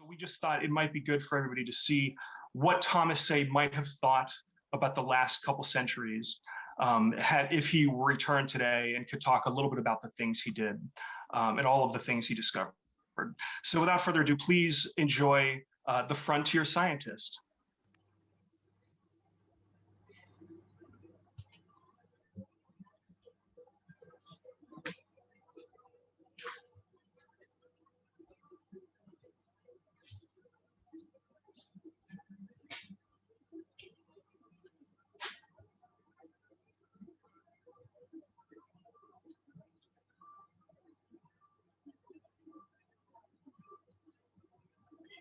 So we just thought it might be good for everybody to see what Thomas Say might have thought about the last couple centuries if he returned today and could talk a little bit about the things he did and all of the things he discovered. So without further ado, please enjoy The Frontier Scientist.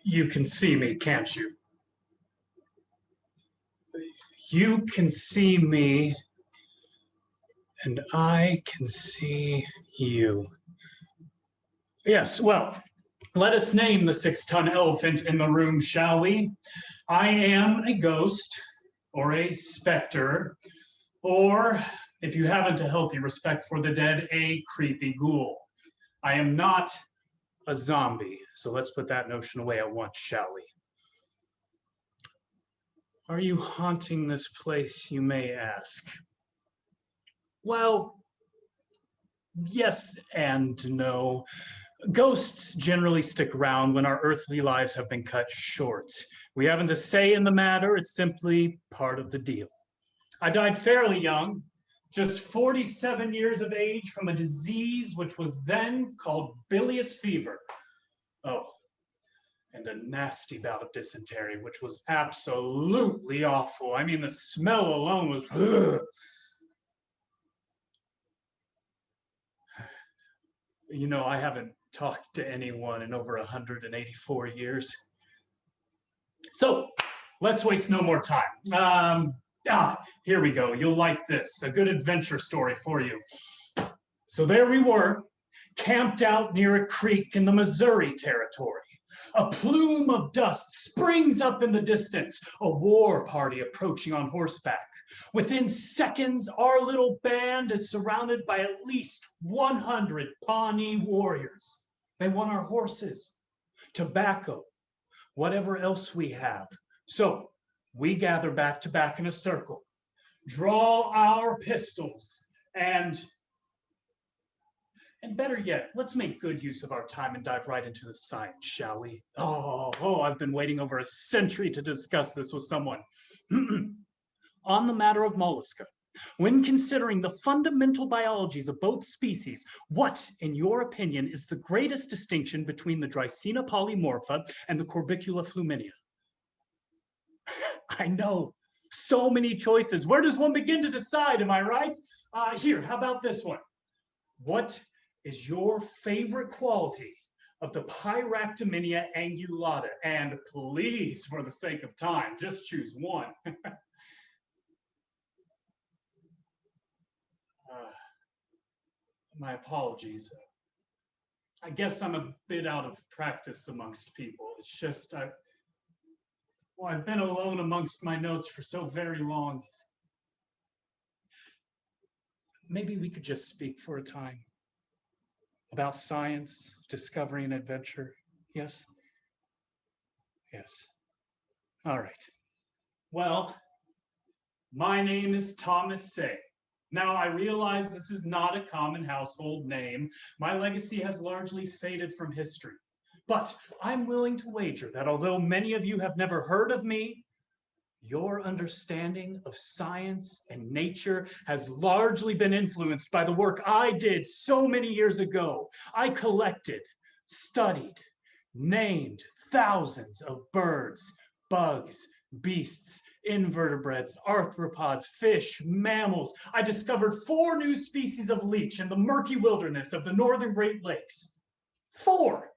You can see me, can't you? You can see me, and I can see you. Yes, well, let us name the 6-ton elephant in the room, shall we? I am a ghost, or a specter, or, if you haven't a healthy respect for the dead, a creepy ghoul. I am not a zombie, so let's put that notion away at once, shall we? Are you haunting this place, you may ask? Well, yes and no. Ghosts generally stick around when our earthly lives have been cut short. We haven't a say in the matter, it's simply part of the deal. I died fairly young, just 47 years of age, from a disease which was then called bilious fever. Oh, and a nasty bout of dysentery, which was absolutely awful. I mean, the smell alone was... Ugh. You know, I haven't talked to anyone in over 184 years. So, let's waste no more time. Here we go. You'll like this. A good adventure story for you. So there we were, camped out near a creek in the Missouri Territory. A plume of dust springs up in the distance, a war party approaching on horseback. Within seconds, our little band is surrounded by at least 100 Pawnee warriors. They want our horses, tobacco, whatever else we have. So we gather back to back in a circle, draw our pistols, and better yet, let's make good use of our time and dive right into the science, shall we? Oh, I've been waiting over a century to discuss this with someone. On the matter of mollusca, when considering the fundamental biologies of both species, what, in your opinion, is the greatest distinction between the Dreissena polymorpha and the Corbicula fluminea? I know, so many choices. Where does one begin to decide, am I right? Here, how about this one? What is your favorite quality of the Pyractomenia angulata? And please, for the sake of time, just choose one. My apologies. I guess I'm a bit out of practice amongst people. It's just, I've been alone amongst my notes for so very long. Maybe we could just speak for a time about science, discovery, and adventure. Yes? Yes. All right. Well, my name is Thomas Say. Now, I realize this is not a common household name. My legacy has largely faded from history. But I'm willing to wager that although many of you have never heard of me, your understanding of science and nature has largely been influenced by the work I did so many years ago. I collected, studied, named thousands of birds, bugs, beasts, invertebrates, arthropods, fish, mammals. I discovered 4 new species of leech in the murky wilderness of the northern Great Lakes. 4.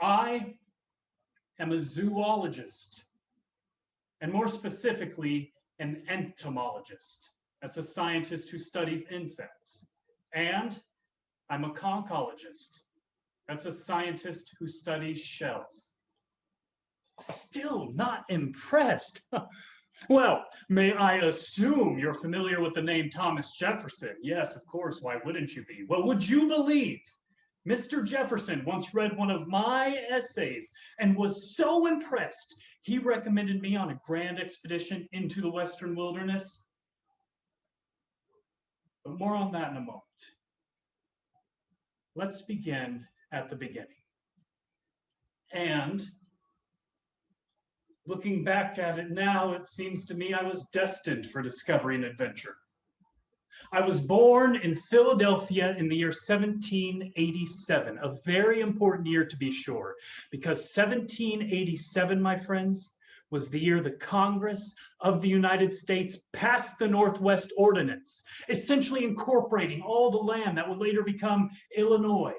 I am a zoologist, and more specifically, an entomologist. That's a scientist who studies insects. And I'm a conchologist. That's a scientist who studies shells. Still not impressed. Well, may I assume you're familiar with the name Thomas Jefferson? Yes, of course, why wouldn't you be? Well, would you believe Mr. Jefferson once read one of my essays and was so impressed, he recommended me on a grand expedition into the Western wilderness. But more on that in a moment. Let's begin at the beginning. And looking back at it now, it seems to me I was destined for discovery and adventure. I was born in Philadelphia in the year 1787, a very important year to be sure, because 1787, my friends, was the year the Congress of the United States passed the Northwest Ordinance, essentially incorporating all the land that would later become Illinois,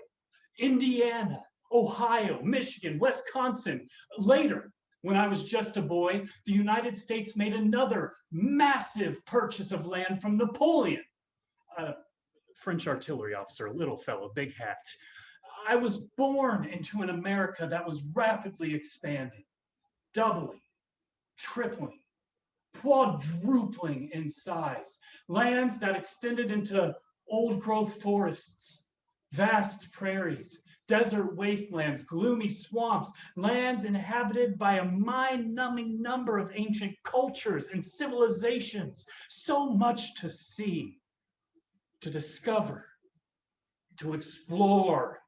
Indiana, Ohio, Michigan, Wisconsin. Later, when I was just a boy, the United States made another massive purchase of land from Napoleon, a French artillery officer, a little fellow, big hat. I was born into an America that was rapidly expanding, doubling, tripling, quadrupling in size, lands that extended into old growth forests, vast prairies, desert wastelands, gloomy swamps, lands inhabited by a mind-numbing number of ancient cultures and civilizations. So much to see, to discover, to explore.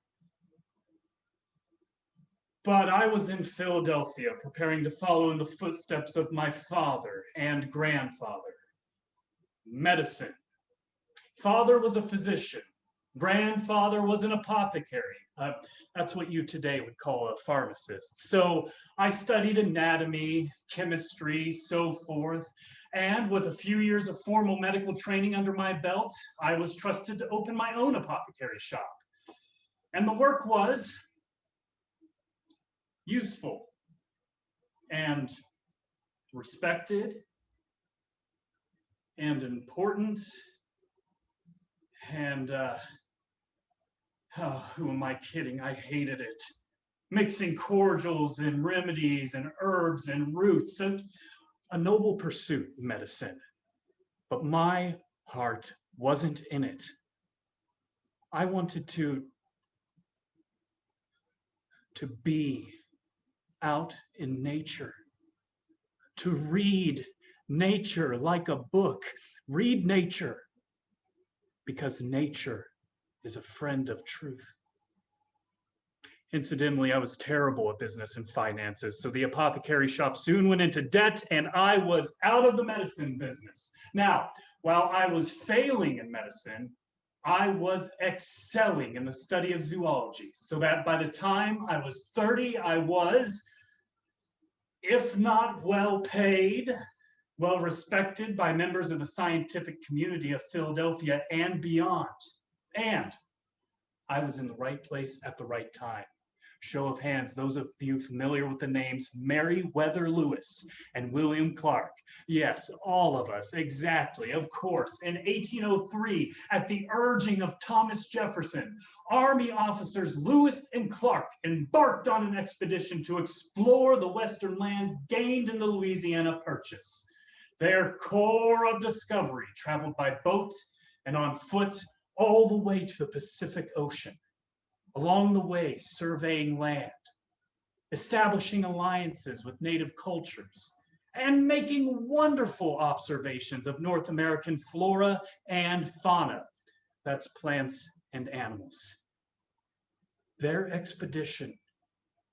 But I was in Philadelphia preparing to follow in the footsteps of my father and grandfather. Medicine. Father was a physician. Grandfather was an apothecary. That's what you today would call a pharmacist. So I studied anatomy, chemistry, so forth. And with a few years of formal medical training under my belt, I was trusted to open my own apothecary shop. And the work was useful and respected and important and who am I kidding? I hated it. Mixing cordials and remedies and herbs and roots, a noble pursuit, medicine. But my heart wasn't in it. I wanted to be out in nature, to read nature like a book. Read nature, because nature is a friend of truth. Incidentally, I was terrible at business and finances, so the apothecary shop soon went into debt and I was out of the medicine business. Now, while I was failing in medicine, I was excelling in the study of zoology, so that by the time I was 30, I was, if not well paid, well respected by members of the scientific community of Philadelphia and beyond. And I was in the right place at the right time. Show of hands, those of you familiar with the names Meriwether Lewis and William Clark. Yes, all of us, exactly, of course. In 1803, at the urging of Thomas Jefferson, Army officers Lewis and Clark embarked on an expedition to explore the western lands gained in the Louisiana Purchase. Their core of discovery traveled by boat and on foot all the way to the Pacific Ocean. Along the way, surveying land, establishing alliances with native cultures, and making wonderful observations of North American flora and fauna. That's plants and animals. Their expedition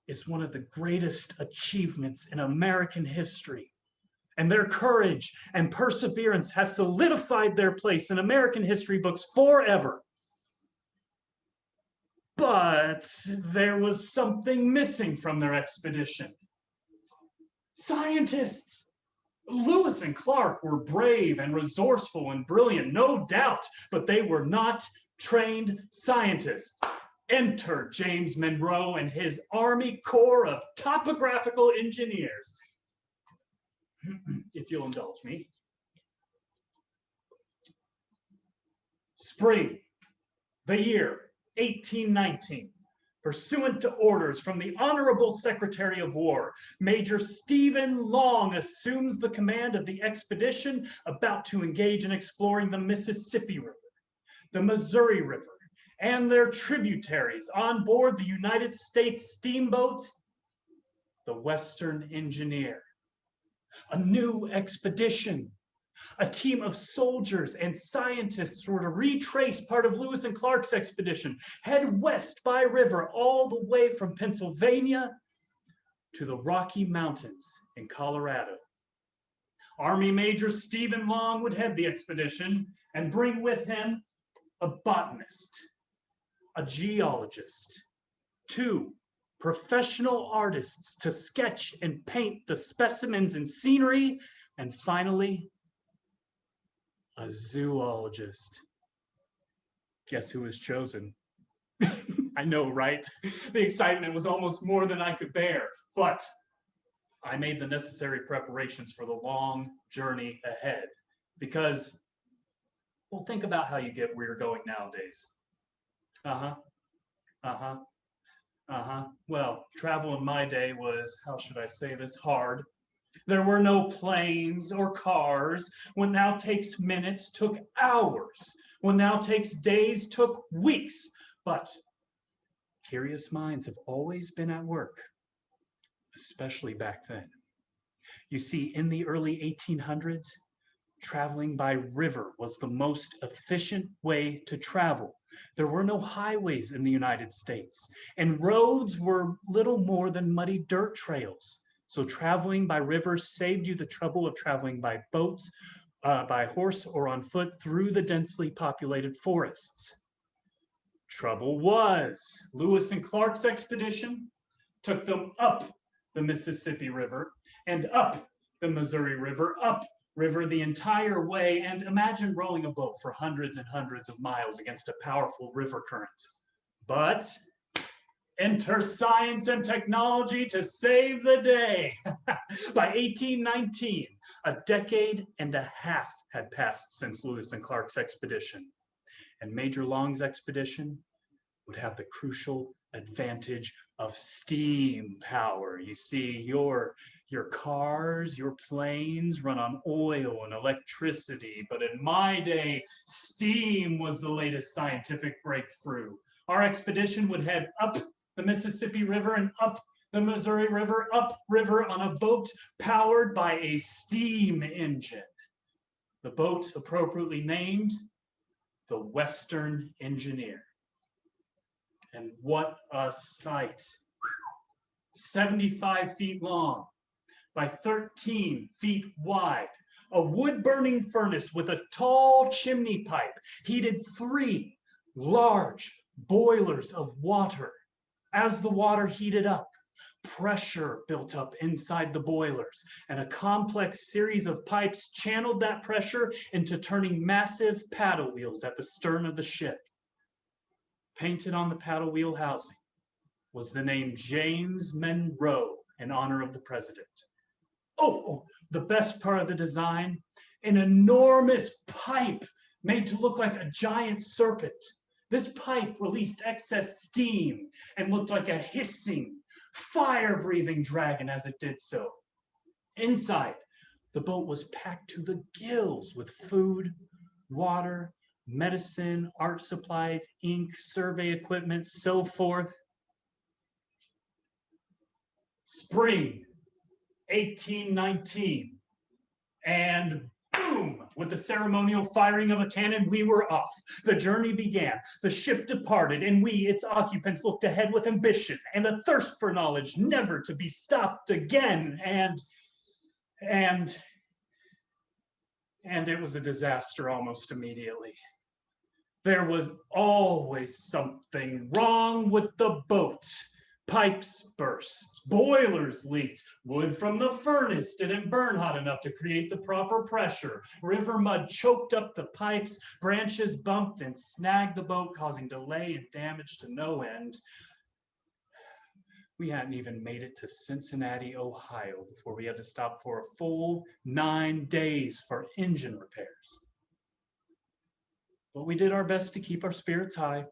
is one of the greatest achievements in American history. And their courage and perseverance has solidified their place in American history books forever. But there was something missing from their expedition. Scientists. Lewis and Clark were brave and resourceful and brilliant, no doubt, but they were not trained scientists. Enter James Monroe and his Army Corps of Topographical Engineers. If you'll indulge me. Spring, the year 1819, pursuant to orders from the Honorable Secretary of War, Major Stephen Long assumes the command of the expedition about to engage in exploring the Mississippi River, the Missouri River, and their tributaries on board the United States steamboat, the Western Engineer. A new expedition. A team of soldiers and scientists were to retrace part of Lewis and Clark's expedition, head west by river all the way from Pennsylvania to the Rocky Mountains in Colorado. Army Major Stephen Long would head the expedition and bring with him a botanist, a geologist, 2 professional artists to sketch and paint the specimens and scenery, and finally, a zoologist. Guess who was chosen? I know, right? The excitement was almost more than I could bear, but I made the necessary preparations for the long journey ahead because, well, think about how you get where you're going nowadays. Well, travel in my day was, how should I say this, hard. There were no planes or cars. What now takes minutes took hours. What now takes days took weeks. But curious minds have always been at work, especially back then. You see, in the early 1800s, traveling by river was the most efficient way to travel. There were no highways in the United States, and roads were little more than muddy dirt trails. So traveling by river saved you the trouble of traveling by boat, by horse, or on foot through the densely populated forests. Trouble was, Lewis and Clark's expedition took them up the Mississippi River and up the Missouri River, up river the entire way, and imagine rowing a boat for hundreds and hundreds of miles against a powerful river current. But enter science and technology to save the day. By 1819, a decade and a half had passed since Lewis and Clark's expedition, and Major Long's expedition would have the crucial advantage of steam power. You see, your cars, your planes run on oil and electricity, but in my day, steam was the latest scientific breakthrough. Our expedition would head up the Mississippi River and up the Missouri River, upriver on a boat powered by a steam engine. The boat appropriately named the Western Engineer. And what a sight. 75 feet long by 13 feet wide. A wood-burning furnace with a tall chimney pipe heated 3 large boilers of water. As the water heated up, pressure built up inside the boilers, and a complex series of pipes channeled that pressure into turning massive paddle wheels at the stern of the ship. Painted on the paddle wheel housing was the name James Monroe in honor of the president. Oh, the best part of the design, an enormous pipe made to look like a giant serpent. This pipe released excess steam and looked like a hissing, fire-breathing dragon as it did so. Inside, the boat was packed to the gills with food, water, medicine, art supplies, ink, survey equipment, so forth. Spring 1819, and boom, with the ceremonial firing of a cannon, we were off. The journey began, the ship departed, and we, its occupants, looked ahead with ambition and a thirst for knowledge never to be stopped again. And it was a disaster almost immediately. There was always something wrong with the boat. Pipes burst, boilers leaked, wood from the furnace didn't burn hot enough to create the proper pressure. River mud choked up the pipes, branches bumped and snagged the boat, causing delay and damage to no end. We hadn't even made it to Cincinnati, Ohio, before we had to stop for a full 9 days for engine repairs. But we did our best to keep our spirits high,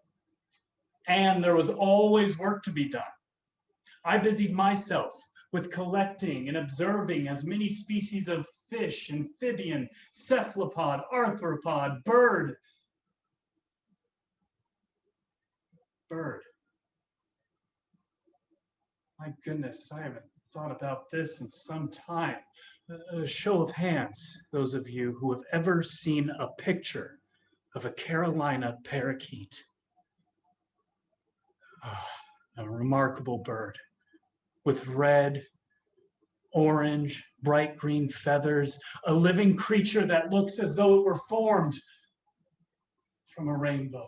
and there was always work to be done. I busied myself with collecting and observing as many species of fish, amphibian, cephalopod, arthropod, bird, bird. My goodness, I haven't thought about this in some time. A show of hands, those of you who have ever seen a picture of a Carolina parakeet. Ah, a remarkable bird with red, orange, bright green feathers, a living creature that looks as though it were formed from a rainbow.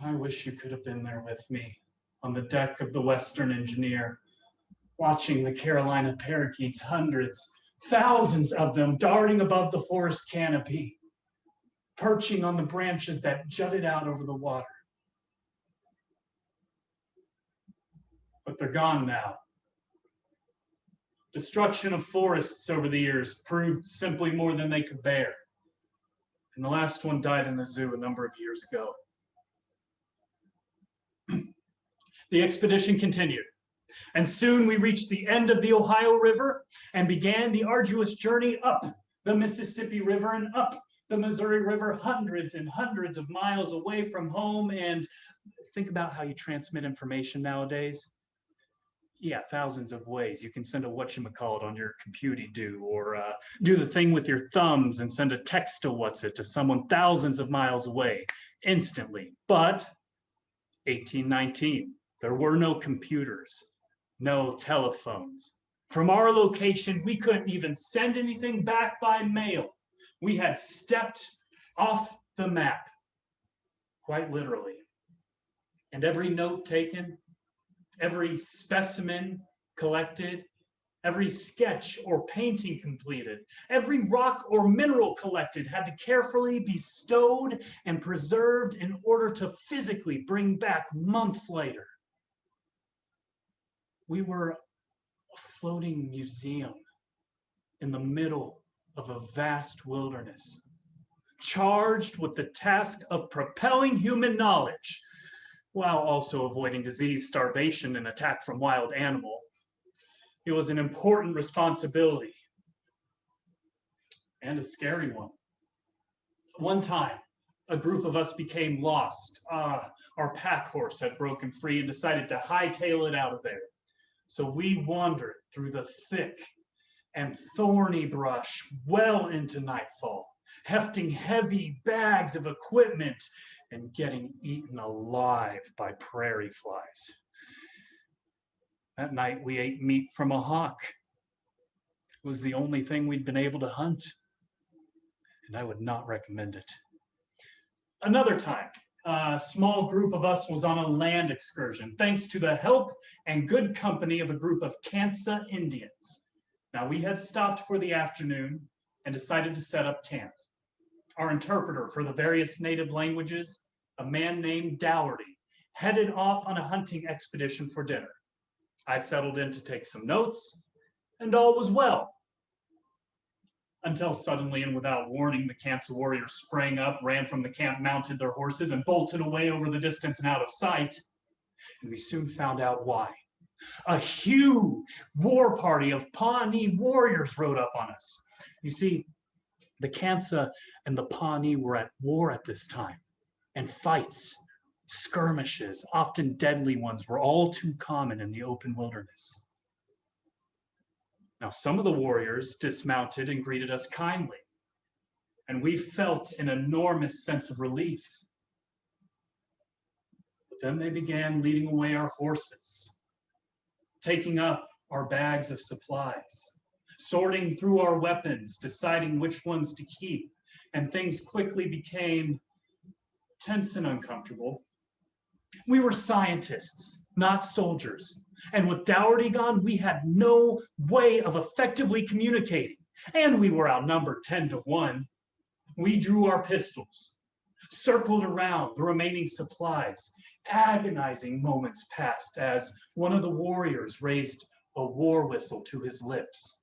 I wish you could have been there with me on the deck of the Western Engineer, watching the Carolina parakeets, hundreds, thousands of them darting above the forest canopy, perching on the branches that jutted out over the water. But they're gone now. Destruction of forests over the years proved simply more than they could bear. And the last one died in the zoo a number of years ago. The expedition continued, and soon we reached the end of the Ohio River and began the arduous journey up the Mississippi River and up the Missouri River, hundreds and hundreds of miles away from home. And think about how you transmit information nowadays. Yeah, thousands of ways. You can send a whatchamacallit on your computer-do, or do the thing with your thumbs and send a text to what's it to someone thousands of miles away instantly. But 1819, there were no computers, no telephones. From our location, we couldn't even send anything back by mail. We had stepped off the map, quite literally. And every note taken, every specimen collected, every sketch or painting completed, every rock or mineral collected had to carefully be stowed and preserved in order to physically bring back months later. We were a floating museum in the middle of a vast wilderness, charged with the task of propelling human knowledge while also avoiding disease, starvation, and attack from wild animal. It was an important responsibility and a scary one. One time, a group of us became lost. Our pack horse had broken free and decided to hightail it out of there. So we wandered through the thick and thorny brush well into nightfall, hefting heavy bags of equipment and getting eaten alive by prairie flies. That night we ate meat from a hawk. It was the only thing we'd been able to hunt, and I would not recommend it. Another time, a small group of us was on a land excursion, thanks to the help and good company of a group of Kansa Indians. Now, we had stopped for the afternoon and decided to set up camp. Our interpreter for the various native languages, a man named Dougherty, headed off on a hunting expedition for dinner. I settled in to take some notes, and all was well. Until suddenly and without warning, the Kansa warriors sprang up, ran from the camp, mounted their horses, and bolted away over the distance and out of sight. And we soon found out why. A huge war party of Pawnee warriors rode up on us. You see, the Kansa and the Pawnee were at war at this time, and fights, skirmishes, often deadly ones, were all too common in the open wilderness. Now, some of the warriors dismounted and greeted us kindly, and we felt an enormous sense of relief. But then they began leading away our horses, taking up our bags of supplies, sorting through our weapons, deciding which ones to keep, and things quickly became tense and uncomfortable. We were scientists, not soldiers, and with Dougherty gone, we had no way of effectively communicating, and we were outnumbered 10-1. We drew our pistols, circled around the remaining supplies. Agonizing moments passed as one of the warriors raised a war whistle to his lips.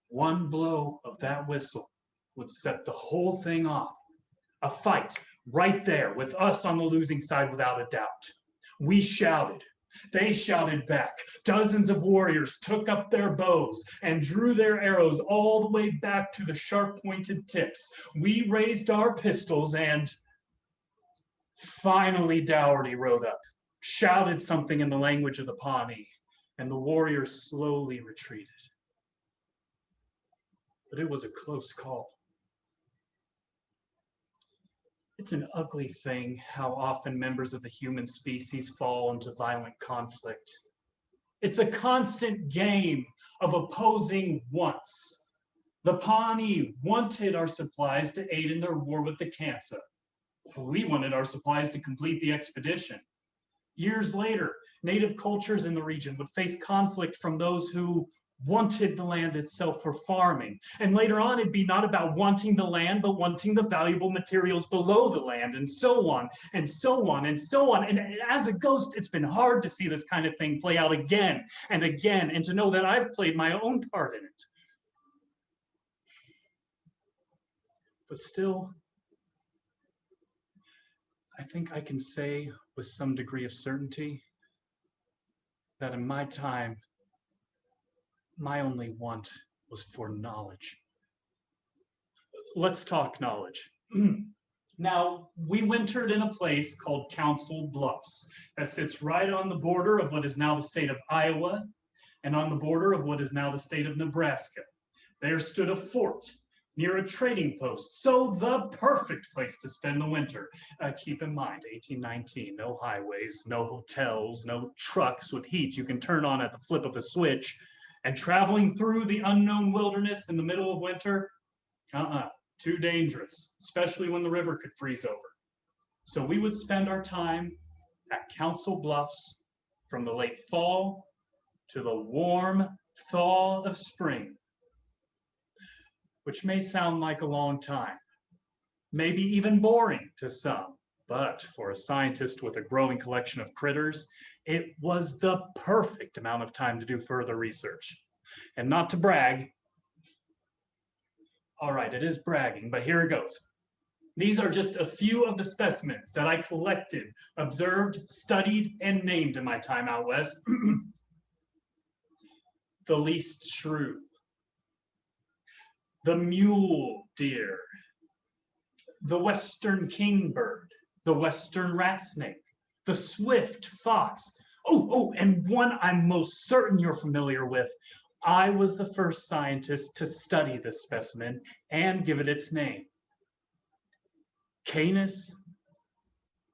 One blow of that whistle would set the whole thing off. A fight right there with us on the losing side without a doubt. We shouted. They shouted back. Dozens of warriors took up their bows and drew their arrows all the way back to the sharp-pointed tips. We raised our pistols and Finally, Dougherty rode up, shouted something in the language of the Pawnee, and the warriors slowly retreated. But it was a close call. It's an ugly thing how often members of the human species fall into violent conflict. It's a constant game of opposing wants. The Pawnee wanted our supplies to aid in their war with the Kansa. We wanted our supplies to complete the expedition. Years later, native cultures in the region would face conflict from those who wanted the land itself for farming. And later on, it'd be not about wanting the land, but wanting the valuable materials below the land, and so on, and so on, and so on. And as a ghost, it's been hard to see this kind of thing play out again and again, and to know that I've played my own part in it. But still, I think I can say with some degree of certainty that in my time, my only want was for knowledge. Let's talk knowledge. Now, we wintered in a place called Council Bluffs that sits right on the border of what is now the state of Iowa and on the border of what is now the state of Nebraska. There stood a fort near a trading post, so the perfect place to spend the winter. Keep in mind, 1819, no highways, no hotels, no trucks with heat you can turn on at the flip of a switch. And traveling through the unknown wilderness in the middle of winter, too dangerous, especially when the river could freeze over. So we would spend our time at Council Bluffs from the late fall to the warm thaw of spring, which may sound like a long time, maybe even boring to some, but for a scientist with a growing collection of critters, it was the perfect amount of time to do further research. And not to brag, all right, it is bragging, but here it goes. These are just a few of the specimens that I collected, observed, studied, and named in my time out west. The least shrew, the mule deer, the western kingbird, the western rat snake, the swift fox. Oh, and one I'm most certain you're familiar with. I was the first scientist to study this specimen and give it its name. Canis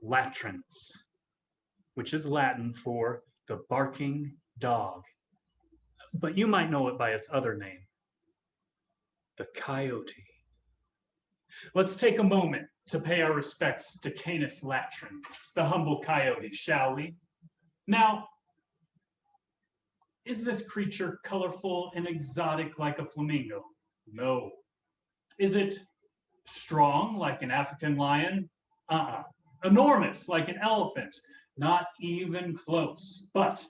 latrans, which is Latin for the barking dog. But you might know it by its other name, the coyote. Let's take a moment to pay our respects to Canis latrans, the humble coyote, shall we? Now, is this creature colorful and exotic like a flamingo? No. Is it strong like an African lion? Enormous like an elephant? Not even close. But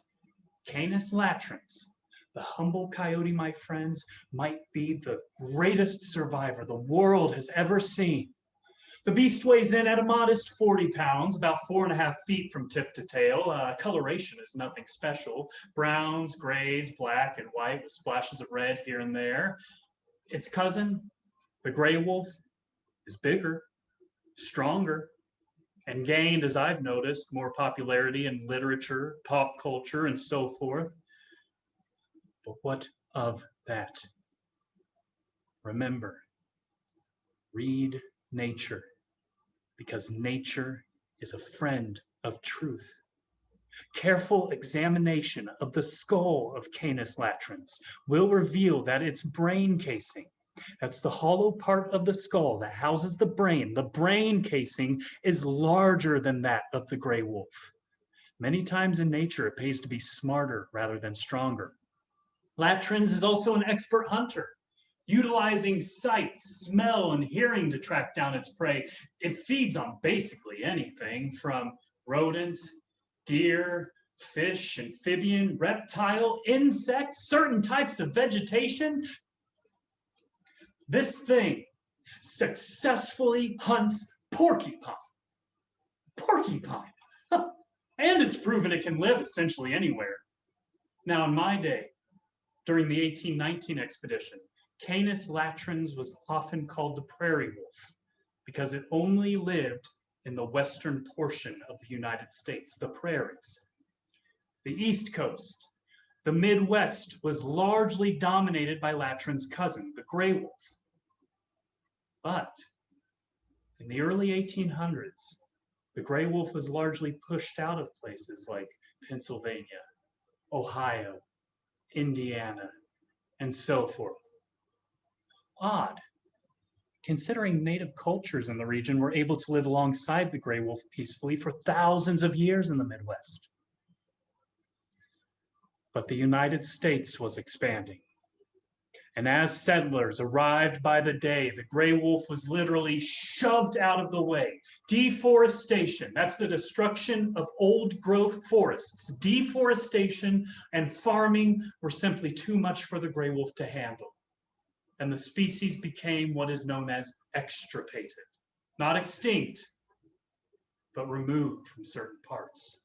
Canis latrans, the humble coyote, my friends, might be the greatest survivor the world has ever seen. The beast weighs in at a modest 40 pounds, about 4.5 feet from tip to tail. Coloration is nothing special. Browns, grays, black, and white with splashes of red here and there. Its cousin, the gray wolf, is bigger, stronger, and gained, as I've noticed, more popularity in literature, pop culture, and so forth. But what of that? Remember, read nature, because nature is a friend of truth. Careful examination of the skull of Canis latrans will reveal that its brain casing, that's the hollow part of the skull that houses the brain casing is larger than that of the gray wolf. Many times in nature, it pays to be smarter rather than stronger. Latrans is also an expert hunter, utilizing sight, smell, and hearing to track down its prey. It feeds on basically anything from rodent, deer, fish, amphibian, reptile, insect, certain types of vegetation. This thing successfully hunts porcupine. Porcupine. And it's proven it can live essentially anywhere. Now, in my day, during the 1819 expedition, Canis latrans was often called the prairie wolf because it only lived in the western portion of the United States, the prairies. The East Coast, the Midwest, was largely dominated by Latrin's cousin, the gray wolf. But in the early 1800s, the gray wolf was largely pushed out of places like Pennsylvania, Ohio, Indiana, and so forth. Odd, considering native cultures in the region were able to live alongside the gray wolf peacefully for thousands of years in the Midwest. But the United States was expanding. And as settlers arrived by the day, the gray wolf was literally shoved out of the way. Deforestation, that's the destruction of old growth forests. Deforestation and farming were simply too much for the gray wolf to handle. And the species became what is known as extirpated. Not extinct, but removed from certain parts.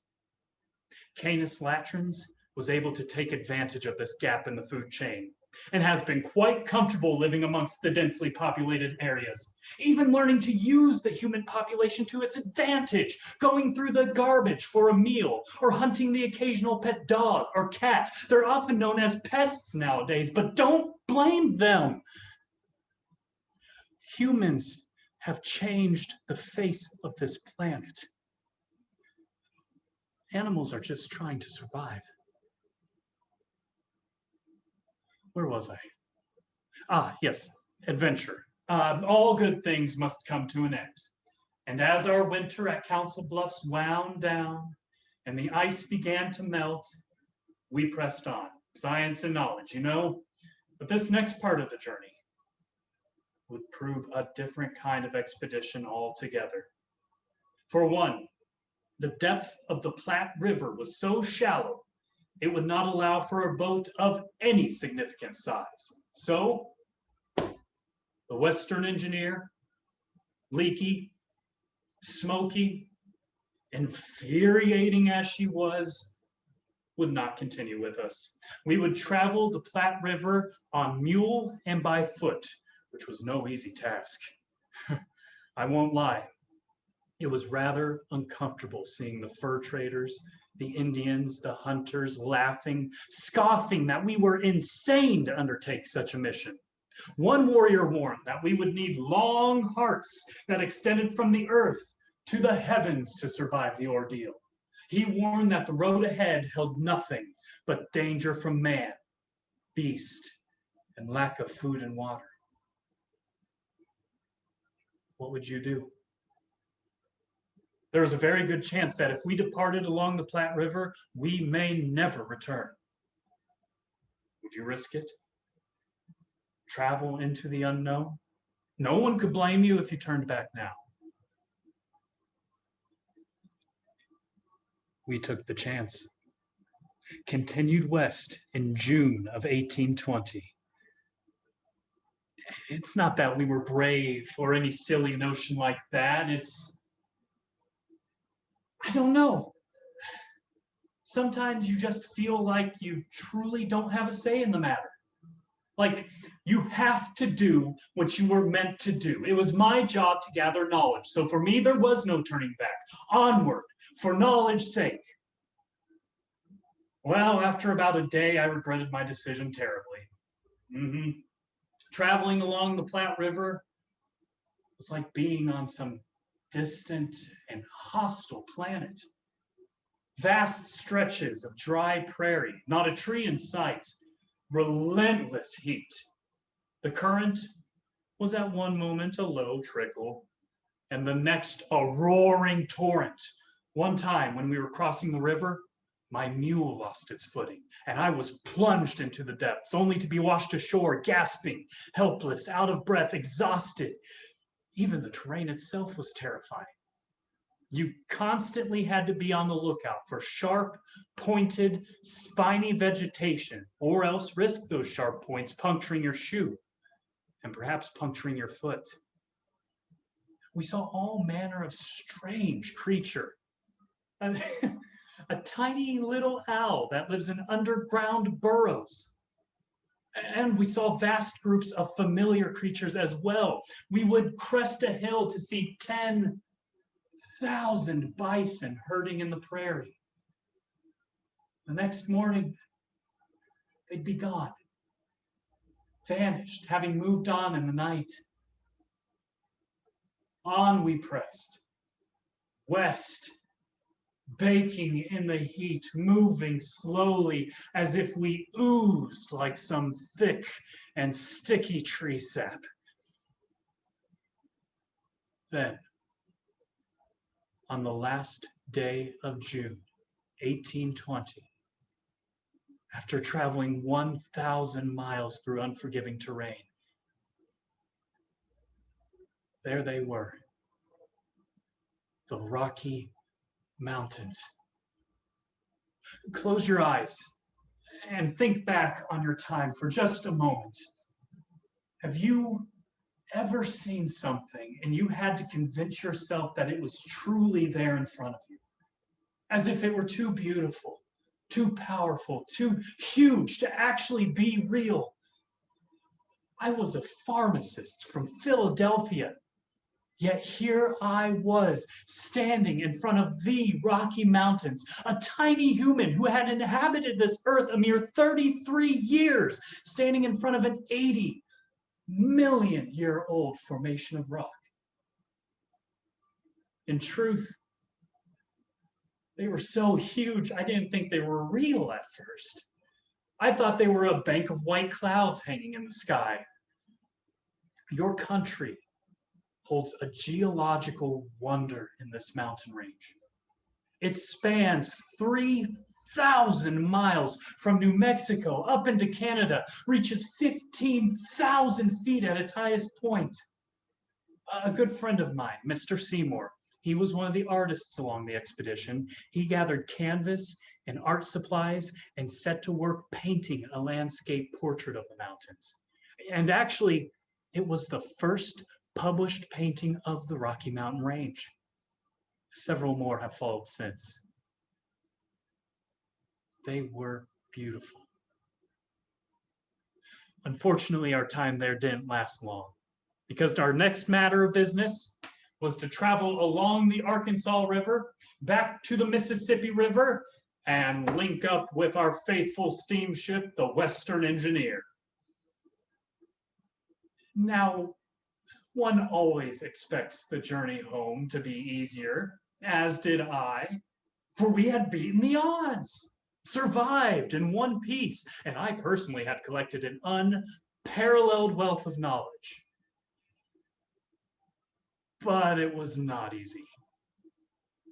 Canis latrans was able to take advantage of this gap in the food chain and has been quite comfortable living amongst the densely populated areas, even learning to use the human population to its advantage, going through the garbage for a meal or hunting the occasional pet dog or cat. They're often known as pests nowadays, but don't blame them. Humans have changed the face of this planet. Animals are just trying to survive. Where was I? Ah, yes, adventure. All good things must come to an end. And as our winter at Council Bluffs wound down and the ice began to melt, we pressed on. Science and knowledge, you know? But this next part of the journey would prove a different kind of expedition altogether. For one, the depth of the Platte River was so shallow it would not allow for a boat of any significant size. So, the Western engineer, Leakey, Smoky, infuriating as she was, would not continue with us. We would travel the Platte River on mule and by foot, which was no easy task. I won't lie, it was rather uncomfortable seeing the fur traders, the Indians, the hunters laughing, scoffing that we were insane to undertake such a mission. One warrior warned that we would need long hearts that extended from the earth to the heavens to survive the ordeal. He warned that the road ahead held nothing but danger from man, beast, and lack of food and water. What would you do? There is a very good chance that if we departed along the Platte River, we may never return. Would you risk it? Travel into the unknown? No one could blame you if you turned back now. We took the chance. Continued west in June of 1820. It's not that we were brave or any silly notion like that. I don't know. Sometimes you just feel like you truly don't have a say in the matter. Like you have to do what you were meant to do. It was my job to gather knowledge. So for me, there was no turning back. Onward, for knowledge's sake. Well, after about a day, I regretted my decision terribly. Traveling along the Platte River was like being on some distant and hostile planet. Vast stretches of dry prairie, not a tree in sight, relentless heat. The current was at one moment a low trickle, and the next a roaring torrent. One time when we were crossing the river, my mule lost its footing, and I was plunged into the depths, only to be washed ashore, gasping, helpless, out of breath, exhausted. Even the terrain itself was terrifying. You constantly had to be on the lookout for sharp, pointed, spiny vegetation, or else risk those sharp points puncturing your shoe and perhaps puncturing your foot. We saw all manner of strange creature. A tiny little owl that lives in underground burrows. And we saw vast groups of familiar creatures as well. We would crest a hill to see 10, 2,000 bison herding in the prairie. The next morning, they'd be gone, vanished, having moved on in the night. On we pressed, west, baking in the heat, moving slowly as if we oozed like some thick and sticky tree sap. Then, on the last day of June, 1820, after traveling 1,000 miles through unforgiving terrain, there they were, the Rocky Mountains. Close your eyes and think back on your time for just a moment. Have you ever seen something and you had to convince yourself that it was truly there in front of you? As if it were too beautiful, too powerful, too huge to actually be real. I was a pharmacist from Philadelphia. Yet here I was, standing in front of the Rocky Mountains, a tiny human who had inhabited this earth a mere 33 years, standing in front of an 80-million-year-old formation of rock. In truth, they were so huge, I didn't think they were real at first. I thought they were a bank of white clouds hanging in the sky. Your country holds a geological wonder in this mountain range. It spans 3,000 miles from New Mexico up into Canada, reaches 15,000 feet at its highest point. A good friend of mine, Mr. Seymour, he was one of the artists along the expedition. He gathered canvas and art supplies and set to work painting a landscape portrait of the mountains. And actually, it was the first published painting of the Rocky Mountain Range. Several more have followed since. They were beautiful. Unfortunately, our time there didn't last long, because our next matter of business was to travel along the Arkansas River, back to the Mississippi River, and link up with our faithful steamship, the Western Engineer. Now, one always expects the journey home to be easier, as did I, for we had beaten the odds, survived in one piece, and I personally had collected an unparalleled wealth of knowledge. But it was not easy,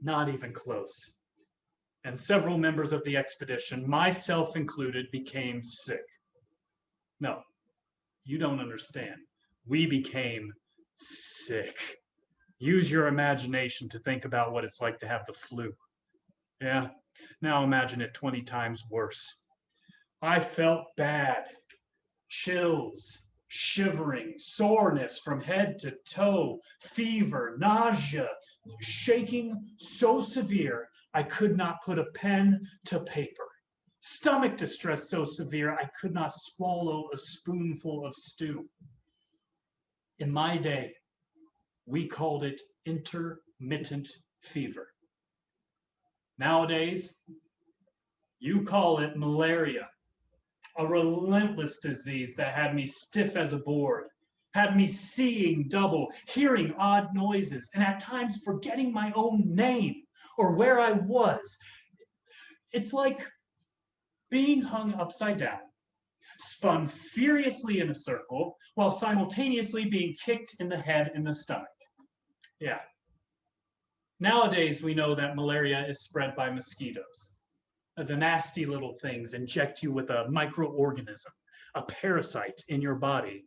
not even close. And several members of the expedition, myself included, became sick. No, you don't understand. We became sick. Use your imagination to think about what it's like to have the flu. Yeah, now imagine it 20 times worse. I felt bad. Chills, shivering, soreness from head to toe, fever, nausea, shaking so severe I could not put a pen to paper. Stomach distress so severe I could not swallow a spoonful of stew. In my day, we called it intermittent fever. Nowadays, you call it malaria, a relentless disease that had me stiff as a board, had me seeing double, hearing odd noises, and at times forgetting my own name or where I was. It's like being hung upside down, spun furiously in a circle, while simultaneously being kicked in the head and the stomach. Yeah. Nowadays, we know that malaria is spread by mosquitoes. The nasty little things inject you with a microorganism, a parasite in your body.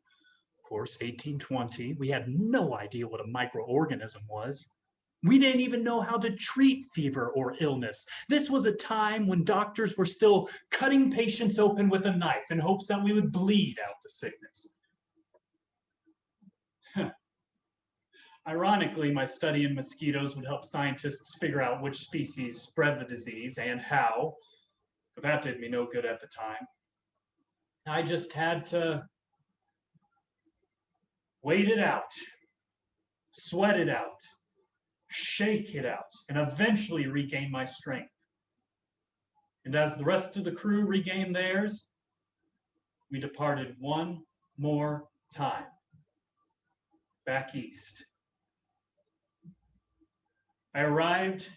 Of course, 1820, we had no idea what a microorganism was. We didn't even know how to treat fever or illness. This was a time when doctors were still cutting patients open with a knife in hopes that we would bleed out the sickness. Ironically, my study in mosquitoes would help scientists figure out which species spread the disease and how, but that did me no good at the time. I just had to wait it out, sweat it out, shake it out, and eventually regain my strength. And as the rest of the crew regained theirs, we departed one more time back east. I arrived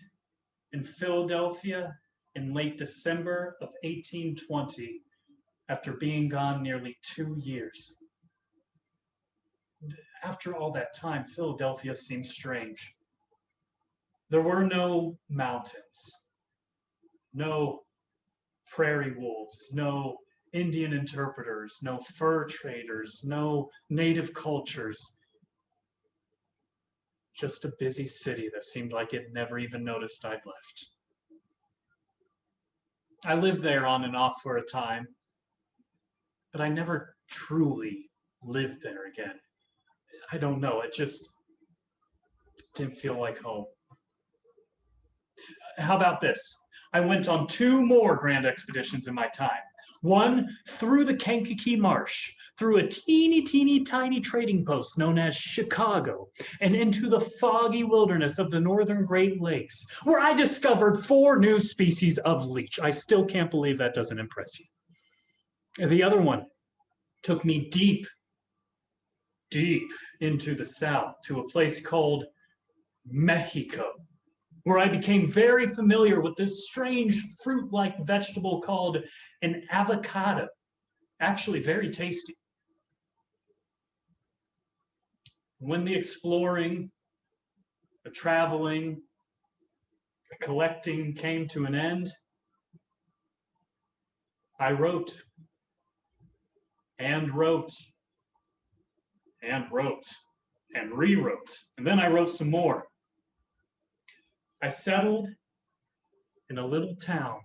in Philadelphia in late December of 1820 after being gone nearly 2 years. After all that time, Philadelphia seemed strange. There were no mountains, no prairie wolves, no Indian interpreters, no fur traders, no native cultures. Just a busy city that seemed like it never even noticed I'd left. I lived there on and off for a time, but I never truly lived there again. I don't know, it just didn't feel like home. How about this? I went on 2 more grand expeditions in my time. One through the Kankakee Marsh, through a teeny tiny trading post known as Chicago, and into the foggy wilderness of the northern Great Lakes, where I discovered 4 new species of leech. I still can't believe that doesn't impress you. The other one took me deep into the south to a place called Mexico, where I became very familiar with this strange fruit-like vegetable called an avocado. Actually, very tasty. When the exploring, the traveling, the collecting came to an end, I wrote and wrote and wrote and rewrote, and then I wrote some more. I settled in a little town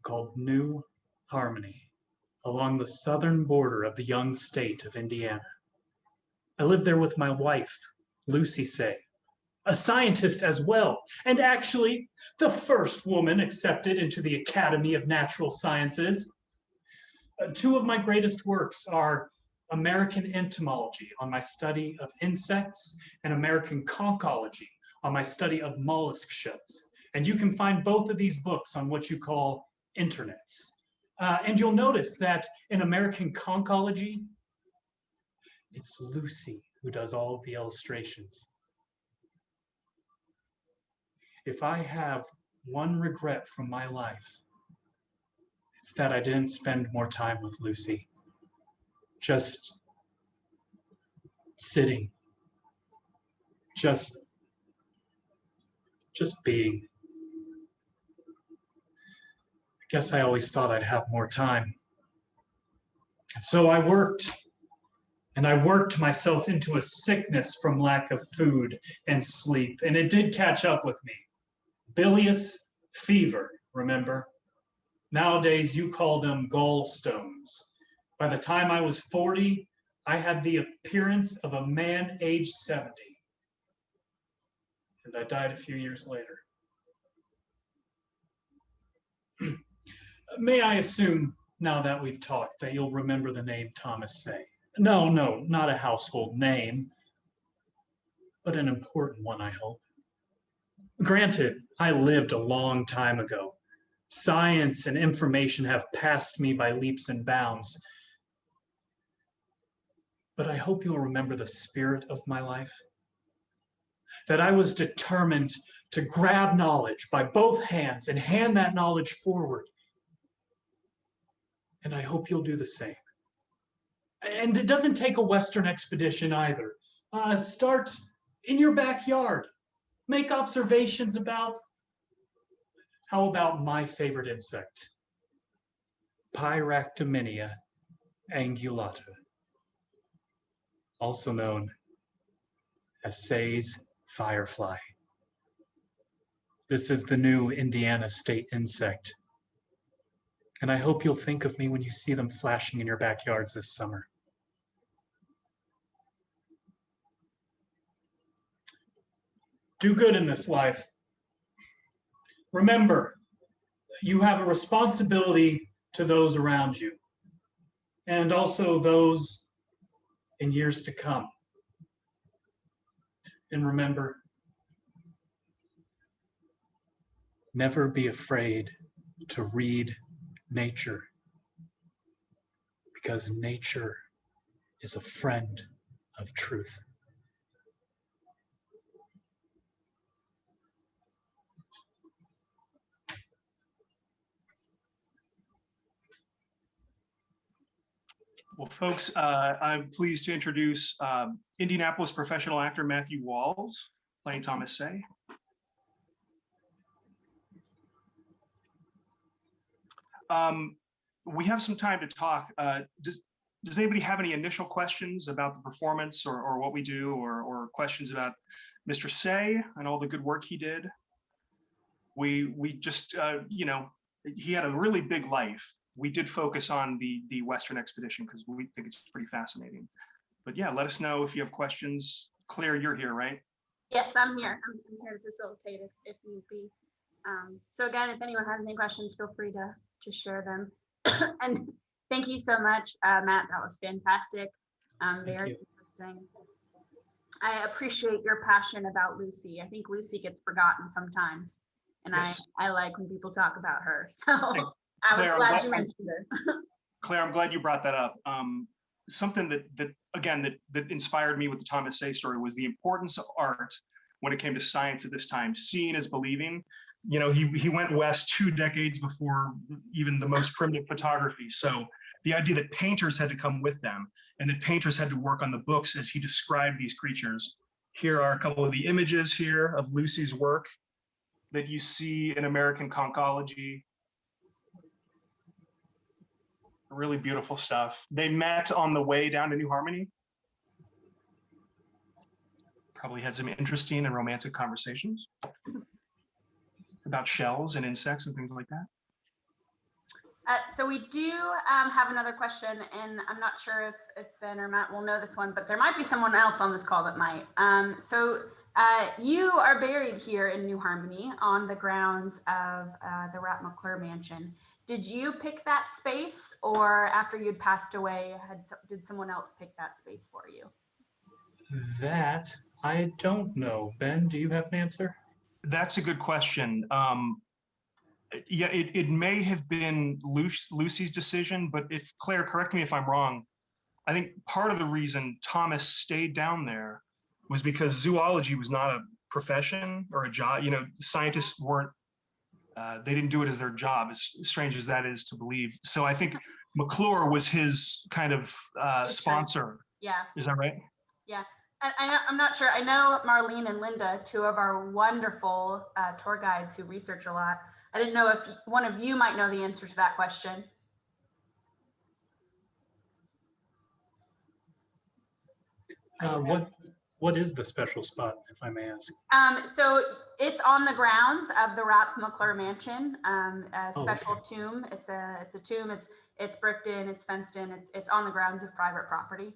called New Harmony along the southern border of the young state of Indiana. I lived there with my wife, Lucy Say, a scientist as well, and actually the first woman accepted into the Academy of Natural Sciences. 2 of my greatest works are American Entomology on my study of insects and American Conchology on my study of mollusk shells. And you can find both of these books on what you call internets. And you'll notice that in American Conchology, it's Lucy who does all of the illustrations. If I have one regret from my life, it's that I didn't spend more time with Lucy. Just sitting, just being. I guess I always thought I'd have more time. And so I worked, and I worked myself into a sickness from lack of food and sleep, and it did catch up with me. Bilious fever, remember? Nowadays, you call them gallstones. By the time I was 40, I had the appearance of a man aged 70. And I died a few years later. May I assume, now that we've talked, that you'll remember the name Thomas Say? No, not a household name, but an important one, I hope. Granted, I lived a long time ago. Science and information have passed me by leaps and bounds. But I hope you'll remember the spirit of my life. That I was determined to grab knowledge by both hands and hand that knowledge forward. And I hope you'll do the same. And it doesn't take a Western expedition either. Start in your backyard. Make observations about, how about my favorite insect? Pyractomenia angulata, also known as Say's firefly. This is the new Indiana state insect. And I hope you'll think of me when you see them flashing in your backyards this summer. Do good in this life. Remember, you have a responsibility to those around you, and also those in years to come. And remember, Never be afraid to read nature, because nature is a friend of truth. Well, folks, I'm pleased to introduce Indianapolis professional actor Matthew Walls, playing Thomas Say. We have some time to talk. Does anybody have any initial questions about the performance or what we do, or questions about Mr. Say and all the good work he did? We just, you know, he had a really big life. We did focus on the Western expedition because we think it's pretty fascinating. But yeah, let us know if you have questions. Claire, you're here, right? Yes, I'm here. I'm here to facilitate if need be. So again, if anyone has any questions, feel free to share them. And thank you so much, Matt. That was fantastic. Very interesting. I appreciate your passion about Lucy. I think Lucy gets forgotten sometimes, and yes. I like when people talk about her. So Claire, I was glad you mentioned her. Claire, I'm glad you brought that up. Something that inspired me with the Thomas Say story was the importance of art when it came to science at this time. Seeing is believing. You know, he went west 2 decades before even the most primitive photography. So the idea that painters had to come with them and that painters had to work on the books as he described these creatures. Here are a couple of the images here of Lucy's work that you see in American Conchology. Really beautiful stuff. They met on the way down to New Harmony. Probably had some interesting and romantic conversations about shells and insects and things like that. So we do have another question, and I'm not sure if Ben or Matt will know this one, but there might be someone else on this call that might. So you are buried here in New Harmony on the grounds of the Rapp McClure Mansion. Did you pick that space, or after you'd passed away, did someone else pick that space for you? That I don't know. Ben, do you have an answer? That's a good question. Yeah, it may have been Lucy's decision, but if Claire, correct me if I'm wrong, I think part of the reason Thomas stayed down there was because zoology was not a profession or a job. You know, scientists weren't, they didn't do it as their job, as strange as that is to believe. So I think McClure was his kind of sponsor. Yeah. Is that right? Yeah. I'm not sure. I know Marlene and Linda, 2 of our wonderful tour guides who research a lot. I didn't know if one of you might know the answer to that question. What is the special spot, if I may ask? So it's on the grounds of the Rapp McClure Mansion, a special tomb. It's a tomb. It's bricked in. It's fenced in. It's on the grounds of private property.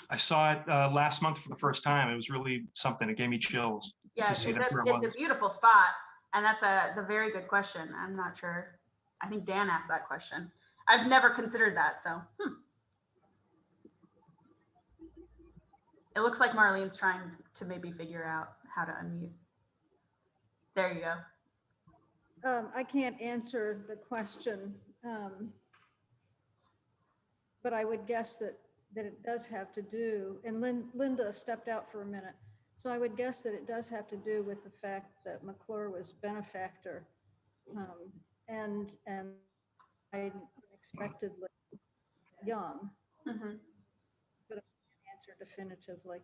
I saw it last month for the first time. It was really something. It gave me chills. Yeah, it's a beautiful spot, and that's the very good question. I'm not sure. I think Dan asked that question. I've never considered that, so. It looks like Marlene's trying to maybe figure out how to unmute. There you go. I can't answer the question, but I would guess that it does have to do, and Linda stepped out for a minute, so I would guess that it does have to do with the fact that McClure was benefactor, and unexpectedly young. Mm-hmm. But I can't answer definitively.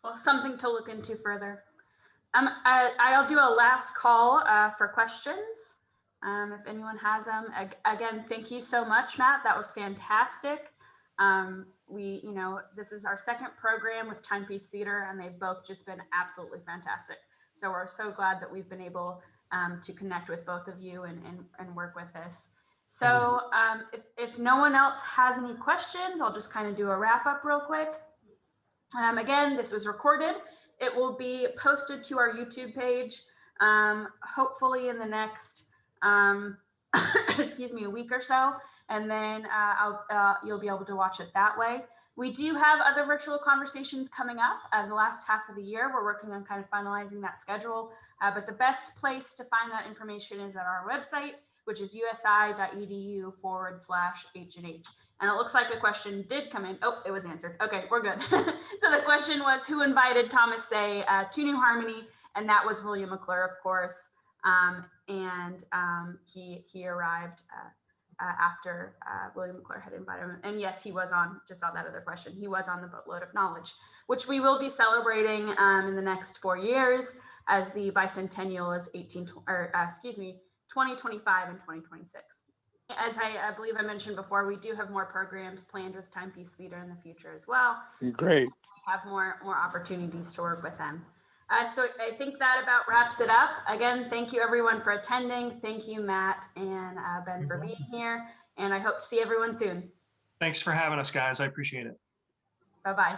Well, something to look into further. I'll do a last call for questions. If anyone has them. Again, thank you so much, Matt. That was fantastic. This is our 2nd program with Timepiece Theater, and they've both just been absolutely fantastic. So we're so glad that we've been able to connect with both of you and work with this. So if no one else has any questions, I'll just kind of do a wrap up real quick. Again, this was recorded. It will be posted to our YouTube page, hopefully in the next, excuse me, a week or so. and then you'll be able to watch it that way. We do have other virtual conversations coming up the last half of the year. We're working on kind of finalizing that schedule, but the best place to find that information is at our website, which is usi.edu/H&H. And it looks like a question did come in. Oh, it was answered. Okay, we're good. So the question was, who invited Thomas Say to New Harmony? And that was William McClure, of course. He arrived after William McClure had invited him. And yes, he was on, just saw that other question, he was on the Boatload of Knowledge, which we will be celebrating in the next 4 years, as the bicentennial is 2025 and 2026. As I believe I mentioned before, we do have more programs planned with Timepiece Theater in the future as well. Great. So we have more opportunities to work with them. So I think that about wraps it up. Again, thank you everyone for attending. Thank you, Matt and Ben, for being here. And I hope to see everyone soon. Thanks for having us, guys. I appreciate it. Bye-bye.